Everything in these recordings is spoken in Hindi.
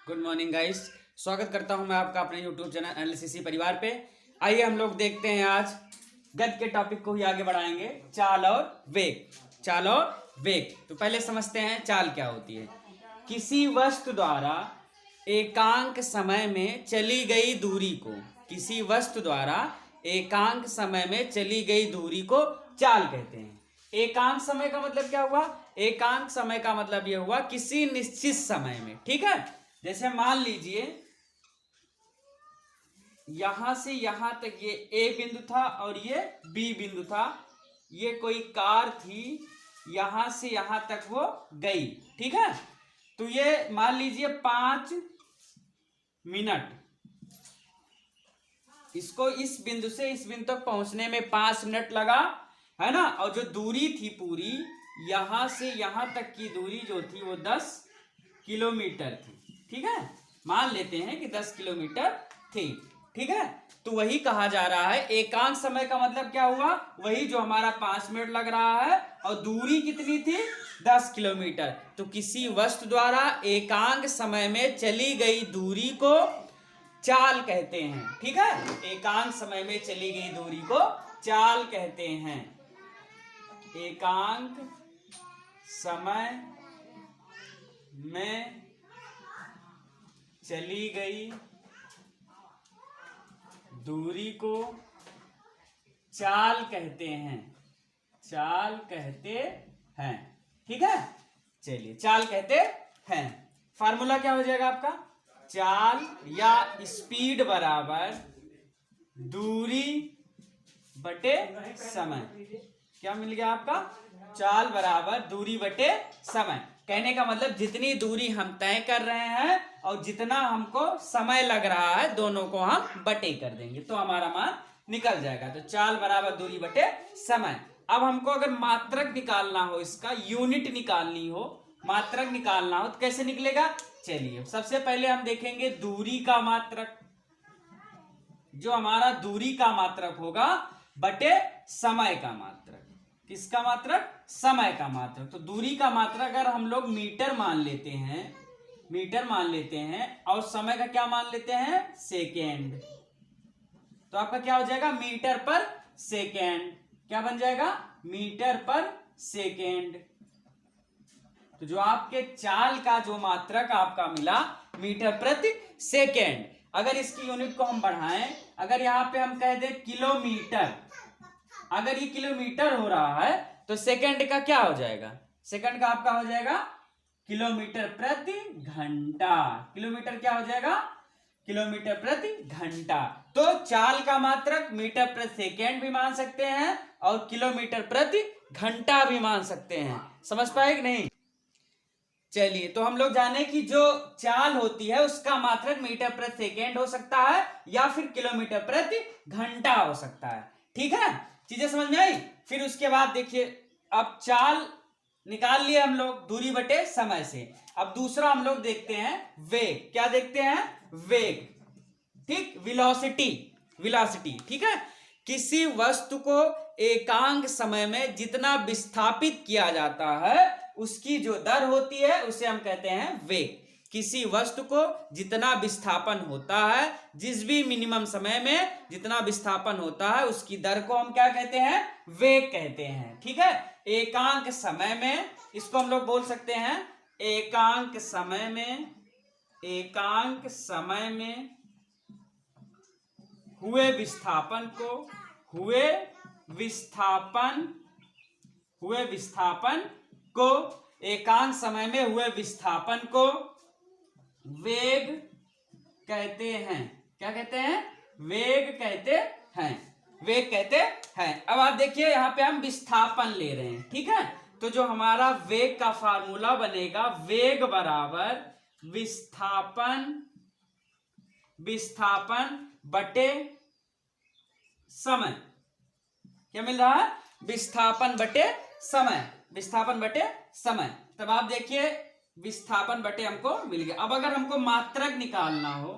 Good morning guys. स्वागत करता हूं मैं आपका अपने यूट्यूब चैनल एलसीसी परिवार पे। आइए हम लोग देखते हैं आज गद्य के टॉपिक को ही आगे बढ़ाएंगे, चाल और वेग। चाल और वेग। तो पहले समझते हैं चाल क्या होती है। किसी वस्तु द्वारा एकांक समय में चली गई दूरी को, किसी वस्तु द्वारा एकांक समय में चली गई दूरी को चाल कहते हैं। एकांक समय का मतलब क्या हुआ? एकांक समय का मतलब यह हुआ किसी निश्चित समय में। ठीक है, जैसे मान लीजिए यहां से यहां तक ये ए बिंदु था और ये बी बिंदु था। ये कोई कार थी, यहां से यहां तक वो गई। ठीक है, तो ये मान लीजिए 5 मिनट, इसको इस बिंदु से इस बिंदु तक पहुंचने में 5 मिनट लगा, है ना। और जो दूरी थी पूरी यहां से यहां तक की दूरी जो थी वो 10 किलोमीटर थी। ठीक है, मान लेते हैं कि 10 किलोमीटर थी। ठीक है, तो वही कहा जा रहा है एकांक समय का मतलब क्या हुआ? वही जो हमारा 5 मिनट लग रहा है और दूरी कितनी थी? 10 किलोमीटर। तो किसी वस्तु द्वारा एकांक समय में चली गई दूरी को चाल कहते हैं। ठीक है, एकांक समय में चली गई दूरी को चाल कहते हैं। एकांक समय में चली गई दूरी को चाल कहते हैं। चाल कहते हैं। ठीक है, चलिए चाल कहते हैं। फार्मूला क्या हो जाएगा आपका? चाल या स्पीड बराबर दूरी बटे समय। क्या मिल गया आपका? चाल बराबर दूरी बटे समय। कहने का मतलब जितनी दूरी हम तय कर रहे हैं और जितना हमको समय लग रहा है दोनों को हम बटे कर देंगे तो हमारा मान निकल जाएगा। तो चाल बराबर दूरी बटे समय। अब हमको अगर मात्रक निकालना हो, इसका यूनिट निकालनी हो, मात्रक निकालना हो तो कैसे निकलेगा? चलिए सबसे पहले हम देखेंगे दूरी का मात्रक। जो हमारा दूरी का मात्रक होगा बटे समय का मात्रक। किसका मात्रक? समय का मात्रक। तो दूरी का मात्रक अगर हम लोग मीटर मान लेते हैं, मीटर मान लेते हैं और समय का क्या मान लेते हैं? सेकेंड। तो आपका क्या हो जाएगा? मीटर पर सेकेंड। क्या बन जाएगा? मीटर पर सेकेंड। तो जो आपके चाल का जो मात्रक आपका मिला मीटर प्रति सेकेंड। अगर इसकी यूनिट को हम बढ़ाएं, अगर यहां पे हम कह दें किलोमीटर, अगर ये किलोमीटर हो रहा है तो सेकंड का क्या हो जाएगा? सेकंड का आपका हो जाएगा किलोमीटर प्रति घंटा। किलोमीटर क्या हो जाएगा? किलोमीटर प्रति घंटा। तो चाल का मात्रक मीटर प्रति सेकेंड भी मान सकते हैं और किलोमीटर प्रति घंटा भी मान सकते हैं। समझ पाए कि नहीं? चलिए, तो हम लोग जाने कि जो चाल होती है उसका मात्रक मीटर प्रति सेकेंड हो सकता है या फिर किलोमीटर प्रति घंटा हो सकता है। ठीक है, चीजें समझ में आई? फिर उसके बाद देखिए, अब चाल निकाल लिए हम लोग दूरी बटे समय से। अब दूसरा हम लोग देखते हैं वेग। क्या देखते हैं? वेग। ठीक, वेलोसिटी। वेलोसिटी। ठीक है, किसी वस्तु को एकांक समय में जितना विस्थापित किया जाता है उसकी जो दर होती है उसे हम कहते हैं वेग। किसी वस्तु को जितना विस्थापन होता है, जिस भी मिनिमम समय में जितना विस्थापन होता है उसकी दर को हम क्या कहते हैं? वेग कहते हैं। ठीक है, एकांक समय में इसको हम लोग बोल सकते हैं एकांक समय में, एकांक समय में हुए विस्थापन को, हुए विस्थापन को, एकांक समय में हुए विस्थापन को वेग कहते हैं। क्या कहते हैं? वेग कहते हैं। वेग कहते हैं। अब आप देखिए यहां पे हम विस्थापन ले रहे हैं। ठीक है, तो जो हमारा वेग का फार्मूला बनेगा, वेग बराबर विस्थापन बटे समय। क्या मिल रहा है? विस्थापन बटे समय। विस्थापन बटे समय। तब आप देखिए विस्थापन बटे हमको मिल गया। अब अगर हमको मात्रक निकालना हो,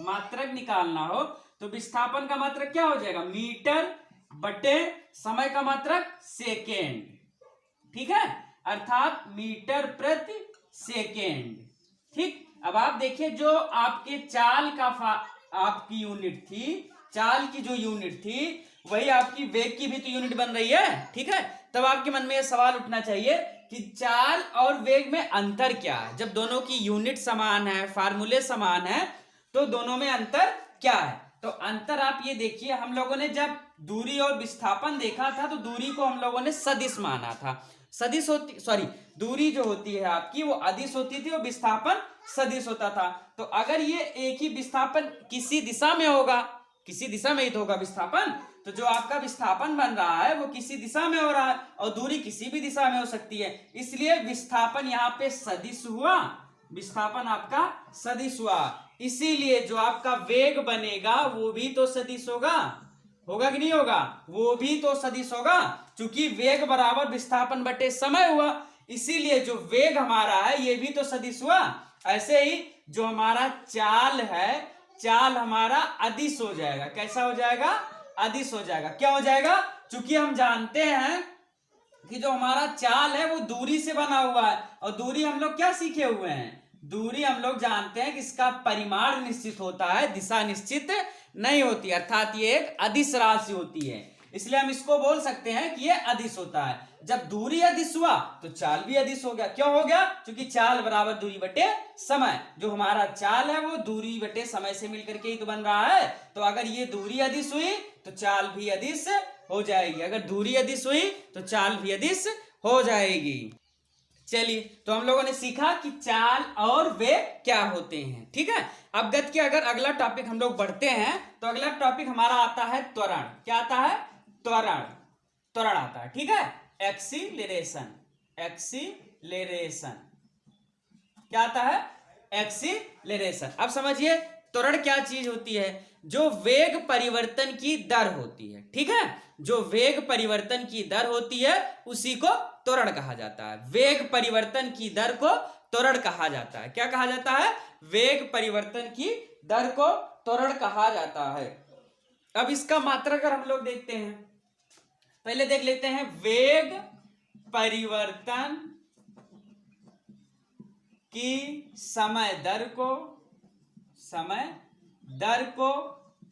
मात्रक निकालना हो तो विस्थापन का मात्रक क्या हो जाएगा? मीटर बटे समय का मात्रक सेकेंड। ठीक है, अर्थात मीटर प्रति सेकेंड। ठीक, अब आप देखिए जो आपके चाल का आपकी यूनिट थी, चाल की जो यूनिट थी वही आपकी वेग की भी तो यूनिट बन रही है। ठीक है, तब आपके मन में यह सवाल उठना चाहिए कि चाल और वेग में अंतर क्या है। जब दोनों की यूनिट समान है, फार्मूले समान है, तो दोनों में अंतर क्या है। तो अंतर आप ये देखिए, हम लोगों ने जब दूरी और विस्थापन देखा था तो दूरी को हम लोगों ने सदिश माना था। सदिश होती, सॉरी, दूरी जो होती है आपकी वो अदिश होती थी और विस्थापन सदिश होता था। तो अगर ये एक ही विस्थापन किसी दिशा में होगा, किसी दिशा में ही तो होगा विस्थापन, तो जो आपका विस्थापन बन रहा है वो किसी दिशा में हो रहा है और दूरी किसी भी दिशा में हो सकती है, इसलिए विस्थापन यहाँ पे सदिश हुआ, विस्थापन आपका सदिश हुआ। इसीलिए जो आपका वेग बनेगा वो भी तो सदिश होगा, होगा कि नहीं होगा, वो भी तो सदिश होगा, क्योंकि वेग बराबर विस्थापन बटे समय हुआ, इसीलिए जो वेग हमारा है ये भी तो सदिश हुआ। ऐसे ही जो हमारा चाल है, चाल हमारा अदिश हो जाएगा। कैसा हो जाएगा, अदिश हो जाएगा। क्या हो जाएगा, क्योंकि हम जानते हैं कि जो हमारा चाल है वो दूरी से बना हुआ है, और दूरी हम लोग क्या सीखे हुए हैं, दूरी हम लोग जानते हैं कि इसका परिमाण निश्चित होता है, दिशा निश्चित नहीं होती, अर्थात ये एक अदिश राशि होती है, इसलिए हम इसको बोल सकते हैं कि ये अदिश होता है। जब दूरी अदिश हुआ तो चाल भी अदिश हो गया। क्यों हो गया, क्योंकि चाल बराबर दूरी बटे समय, जो हमारा चाल है वो दूरी बटे समय से मिलकर के ही तो बन रहा है। तो अगर ये दूरी अदिश हुई तो चाल भी अदिश हो जाएगी, अगर दूरी अदिश हुई तो चाल भी अदिश हो जाएगी। चलिए, तो हम लोगों ने सीखा कि चाल और वेग क्या होते हैं। ठीक है, अब गति के अगर अगला टॉपिक हम लोग बढ़ते हैं तो अगला टॉपिक हमारा आता है त्वरण। क्या आता है, त्वरण, त्वरण आता है। ठीक है, एक्सीलरेशन, एक्सीलरेशन क्या आता है, एक्सीलरेशन। अब समझिए त्वरण क्या चीज होती है, जो वेग परिवर्तन की दर होती है। ठीक है, जो वेग परिवर्तन की दर होती है उसी को त्वरण कहा जाता है। वेग परिवर्तन की दर को त्वरण कहा जाता है। क्या कहा जाता है, वेग परिवर्तन की दर को त्वरण कहा जाता है। अब इसका मात्रक अगर हम लोग देखते हैं, पहले देख लेते हैं वेग परिवर्तन की समय दर को, समय दर को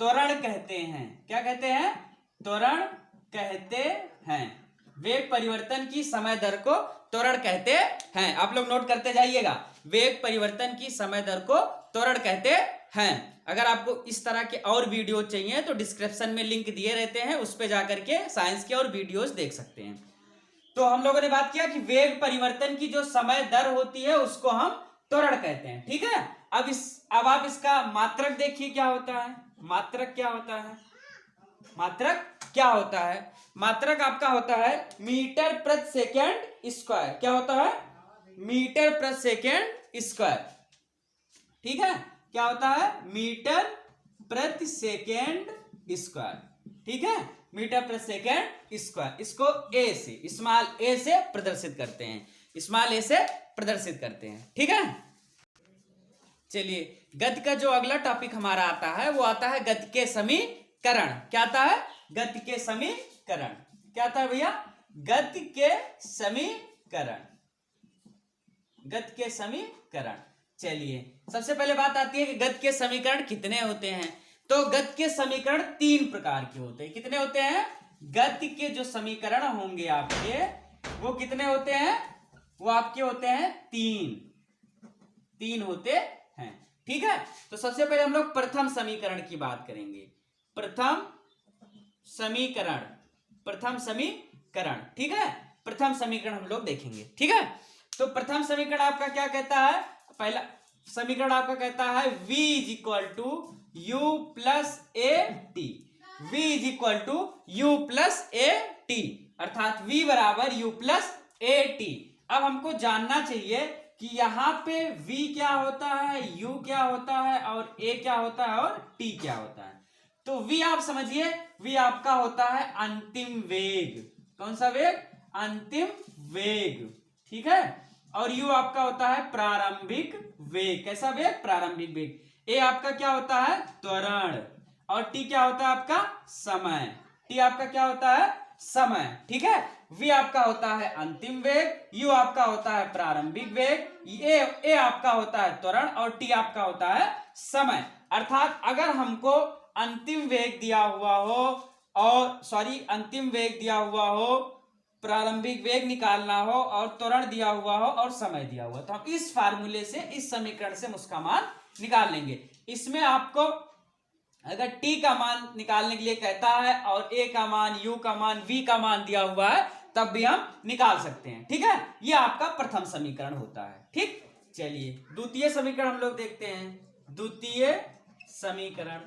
त्वरण कहते हैं। क्या कहते हैं, त्वरण कहते हैं। वेग परिवर्तन की समय दर को त्वरण कहते हैं। आप लोग नोट करते जाइएगा, वेग परिवर्तन की समय दर को त्वरण कहते हैं। अगर आपको इस तरह के और वीडियो चाहिए तो डिस्क्रिप्शन में लिंक दिए रहते हैं, उस पर जाकर के साइंस के और वीडियोस देख सकते हैं। तो हम लोगों ने बात किया कि वेग परिवर्तन की जो समय दर होती है उसको हम त्वरण कहते हैं। ठीक है, अब आप इसका मात्रक देखिए क्या होता है। मात्रक क्या होता है, मात्रक क्या होता है, मात्रक आपका होता है मीटर प्रति सेकेंड स्क्वायर। क्या होता है, मीटर प्रति सेकेंड स्क्वायर। ठीक है, क्या होता है, मीटर प्रति सेकेंड स्क्वायर। ठीक है, मीटर प्रति सेकेंड स्क्वायर। इसको ए से, स्मॉल ए से प्रदर्शित करते हैं, स्मॉल ए से प्रदर्शित करते हैं। ठीक है, चलिए गति का जो अगला टॉपिक हमारा आता है वो आता है गति के समीकरण। क्या आता है, गति के समीकरण। क्या आता है भैया, गति के समीकरण, गति के समीकरण। चलिए सबसे पहले बात आती है कि गति के समीकरण कितने होते हैं। तो गति के समीकरण तीन प्रकार के होते हैं। कितने होते हैं, गति के जो समीकरण होंगे आपके वो कितने होते हैं, वो आपके होते हैं तीन, तीन होते हैं। ठीक है, तो सबसे पहले हम लोग प्रथम समीकरण की बात करेंगे। प्रथम समीकरण, प्रथम समीकरण। ठीक है, प्रथम समीकरण हम लोग देखेंगे। ठीक है, तो प्रथम समीकरण आपका क्या कहता है, पहला समीकरण आपका कहता है v is equal to u plus a t, v is equal to u plus a t, अर्थात v बराबर यू प्लस ए टी। अब हमको जानना चाहिए कि यहाँ पे v क्या होता है, u क्या होता है और a क्या होता है और t क्या होता है। तो v आप समझिए, v आपका होता है अंतिम वेग। कौन सा वेग, अंतिम वेग। ठीक है, और u आपका होता है प्रारंभिक वेग। कैसा वेग, प्रारंभिक वेग। a आपका क्या होता है, त्वरण, और t क्या होता है आपका समय। t आपका क्या होता है, समय, ठीक है। v आपका होता है अंतिम वेग, u आपका होता है प्रारंभिक वेग, a आपका होता है त्वरण और t आपका होता है समय। अर्थात अगर हमको अंतिम वेग दिया हुआ हो और अंतिम वेग दिया हुआ हो, प्रारंभिक वेग निकालना हो और त्वरण दिया हुआ हो और समय दिया हुआ, तो हम इस फार्मूले से, इस समीकरण से उसका मान निकाल लेंगे। इसमें आपको अगर t का मान निकालने के लिए कहता है और a का मान, u का मान, v का मान दिया हुआ है, तब भी हम निकाल सकते हैं, ठीक है। यह आपका प्रथम समीकरण होता है, ठीक। चलिए द्वितीय समीकरण हम लोग देखते हैं। द्वितीय समीकरण,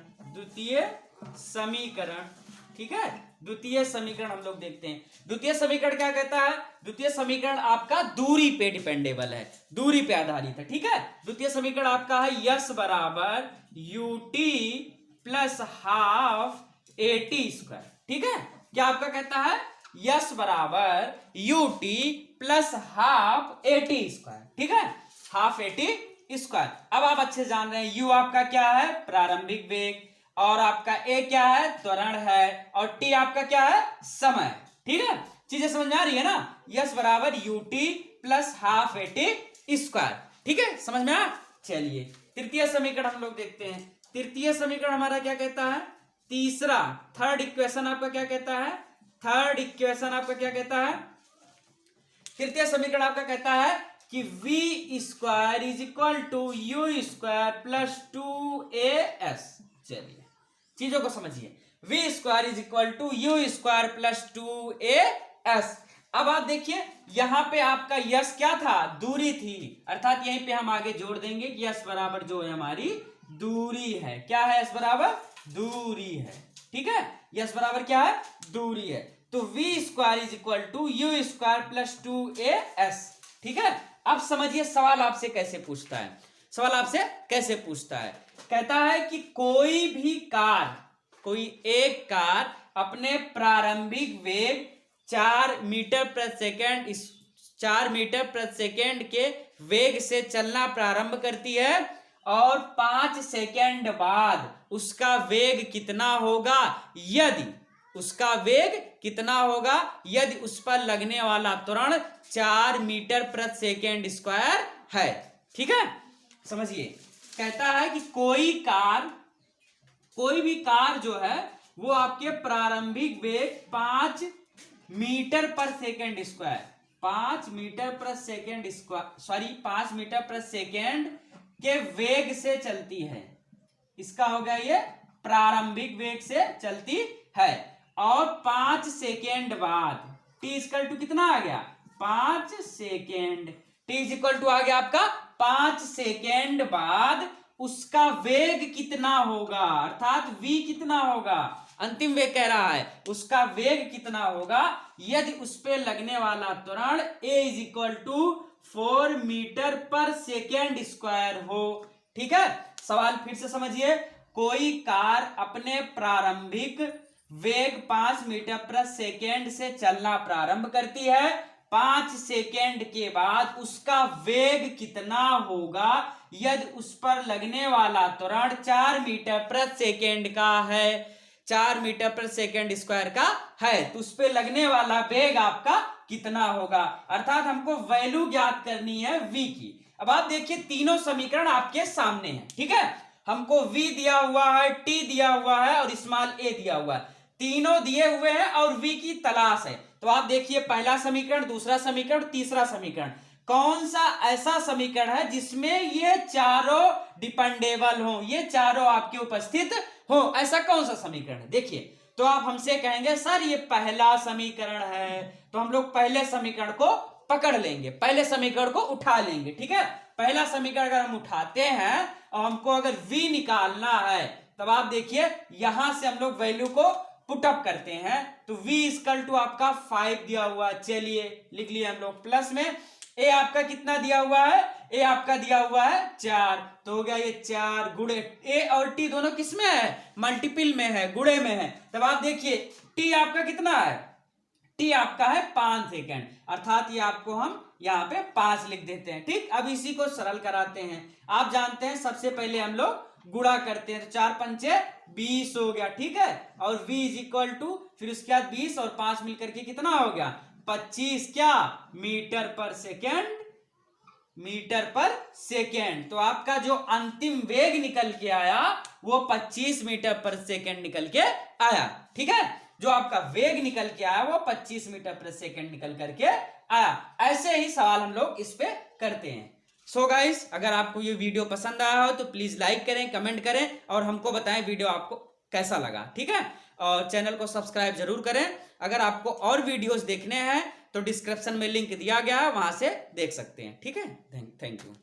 ठीक है। द्वितीय समीकरण हम लोग देखते हैं। द्वितीय समीकरण क्या कहता है? द्वितीय समीकरण आपका दूरी पे डिपेंडेबल है, दूरी पे आधारित है, ठीक है। द्वितीय समीकरण आपका है यस बराबर UT plus half eighty square, ठीक है। क्या आपका कहता है? यस बराबर UT plus half eighty square, ठीक है, हाफ एटी स्क्वायर। अब आप अच्छे जान रहे हैं यू आपका क्या है? प्रारंभिक वेग, और आपका ए क्या है? त्वरण है, और टी आपका क्या है? समय, ठीक है। चीजें समझ में आ रही है ना? यस बराबर UT plus half eighty square, ठीक है, समझ में आ। चलिए तृतीय समीकरण हम लोग देखते हैं। तृतीय समीकरण हमारा क्या कहता है? तीसरा, थर्ड इक्वेशन आपका क्या कहता है? थर्ड इक्वेशन आपका क्या कहता है? तृतीय समीकरण आपका कहता है कि v square is equal to u square plus 2as। चलिए चीजों को समझिए। v square is equal to u square plus 2as। अब आप देखिए यहां पे आपका यस क्या था? दूरी थी, अर्थात यहीं पे हम आगे जोड़ देंगे कि यस बराबर जो है हमारी दूरी है। क्या है? यस बराबर दूरी है, ठीक है। यस बराबर क्या है? दूरी है। तो v square is equal to u square plus 2as, ठीक है। अब समझिए सवाल आपसे कैसे पूछता है। सवाल आपसे कैसे पूछता है? कहता है कि कोई एक कार अपने प्रारंभिक वेग 4 मीटर प्रति सेकेंड के वेग से चलना प्रारंभ करती है और 5 सेकेंड बाद उसका वेग कितना होगा यदि उस पर लगने वाला त्वरण 4 मीटर प्रति सेकेंड स्क्वायर है, ठीक है। समझिए कहता है कि कोई भी कार जो है वो आपके प्रारंभिक वेग 5 मीटर पर सेकेंड स्क्वायर 5 मीटर प्रति सेकेंड के वेग से चलती है। इसका होगा ये प्रारंभिक वेग से चलती है, और 5 सेकेंड बाद t इक्वल टू कितना आ गया? 5 सेकेंड। t इक्वल टू आ गया आपका 5 सेकेंड बाद उसका वेग कितना होगा, अर्थात v कितना होगा? अंतिम वेग कह रहा है उसका वेग कितना होगा यदि उस पे लगने वाला त्वरण a is equal to 4 metre पर सेकेंड स्क्वायर हो, ठीक है। सवाल फिर से समझिए। कोई कार अपने प्रारंभिक वेग 5 मीटर प्रति सेकेंड से चलना प्रारंभ करती है। 5 सेकेंड के बाद उसका वेग कितना होगा यदि उस पर लगने वाला त्वरण 4 मीटर प्रति सेकेंड का है, 4 मीटर प्रति सेकेंड स्क्वायर का है, तो उस पर लगने वाला वेग आपका कितना होगा, अर्थात हमको वैल्यू ज्ञात करनी है v की। अब आप देखिए तीनों समीकरण आपके सामने हैं, ठीक है। हमको v दिया हुआ है, t दिया हुआ है और स्मॉल a दिया हुआ है, तीनों दिए हुए हैं और v की तलाश है। तो आप देखिए पहला समीकरण, दूसरा समीकरण, तीसरा समीकरण, कौन सा ऐसा समीकरण है जिसमें ये चारों डिपेंडेबल हो, ये चारों आपके उपस्थित हो, ऐसा कौन सा समीकरण है? देखिए तो आप हमसे कहेंगे सर ये पहला समीकरण है, तो हम लोग पहले समीकरण को पकड़ लेंगे, पहले समीकरण को उठा लेंगे, ठीक है। पहला समीकरण अगर हम उठाते हैं और हमको अगर v निकालना है, तब आप देखिए यहां से हम लोग वैल्यू को पुटअप करते हैं, तो v इक्वल टू आपका 5 दिया हुआ, चलिए लिख लिए हम लोग प्लस में a आपका कितना दिया हुआ है? a आपका दिया हुआ है 4, तो हो गया ये 4 गुणे a और t दोनों किस में है? मल्टीपल में है, गुणे में है। तब आप देखिए t आपका कितना है? t आपका है 5 सेकेंड, अर्थात ये आपको हम यहाँ पे 5 लिख देते हैं, ठीक। अब इसी को सरल कराते हैं। आप जानते हैं सबसे पहले हम लोग गुणा करते हैं तो 4 पंचे 20 हो गया, ठीक है। और v इज इक्वल टू फिर उसके बाद 20 और 5 मिलकर के कितना हो गया 25 क्या मीटर पर सेकेंड, मीटर पर सेकेंड। तो आपका जो अंतिम वेग निकल के आया वो 25 मीटर पर सेकेंड निकल के आया, ठीक है। जो आपका वेग निकल के आया वो 25 मीटर पर सेकेंड निकल करके आया। ऐसे ही सवाल हम लोग इस पे करते हैं। सो गाइस, अगर आपको ये वीडियो पसंद आया हो तो प्लीज लाइक करें, कमेंट करें और हमको बताएं वीडियो आपको कैसा लगा, ठीक है। और चैनल को सब्सक्राइब जरूर करें। अगर आपको और वीडियोस देखने हैं तो डिस्क्रिप्शन में लिंक दिया गया है, वहां से देख सकते हैं, ठीक है। Thank you.